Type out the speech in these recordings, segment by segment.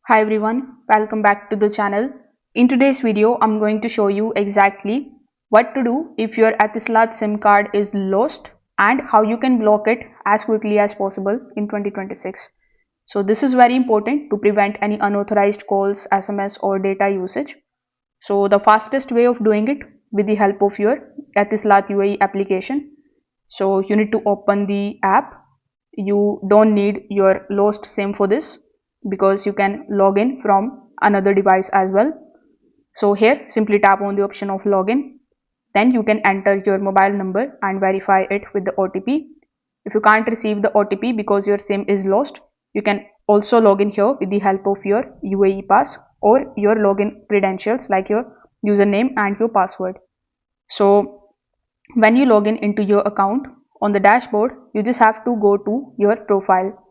Hi everyone, welcome back to the channel. In today's video, I'm going to show you exactly what to do if your Etisalat SIM card is lost and how you can block it as quickly as possible in 2026. So this is very important to prevent any unauthorized calls, SMS or data usage. So the fastest way of doing it with the help of your Etisalat UAE application. So you need to open the app. You don't need your lost SIM for this because you can log in from another device as well. So here simply tap on the option of login. Then you can enter your mobile number and verify it with the OTP. If you can't receive the OTP because your SIM is lost, you can also log in here with the help of your UAE pass or your login credentials like your username and your password. So when you log in into your account on the dashboard, you just have to go to your profile.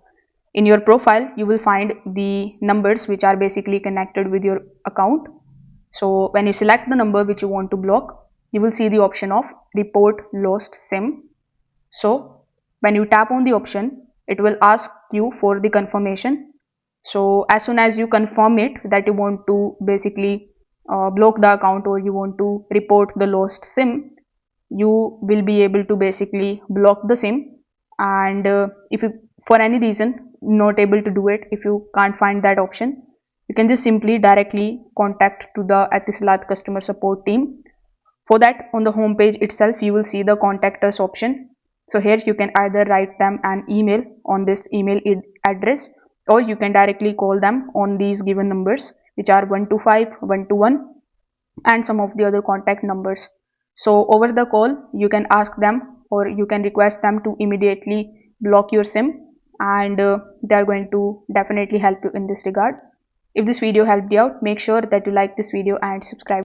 In your profile, you will find the numbers which are basically connected with your account. So when you select the number which you want to block, you will see the option of report lost SIM. So when you tap on the option, it will ask you for the confirmation. So as soon as you confirm it that you want to basically block the account or you want to report the lost SIM, you will be able to basically block the SIM. And if you for any reason not able to do it, if you can't find that option, you can just simply directly contact to the Etisalat customer support team. For that, on the home page itself, you will see the contact us option. So here you can either write them an email on this email address, or you can directly call them on these given numbers, which are 125, 121, and some of the other contact numbers. So over the call, you can ask them or you can request them to immediately block your SIM, and they are going to definitely help you in this regard. If this video helped you out, make sure that you like this video and subscribe.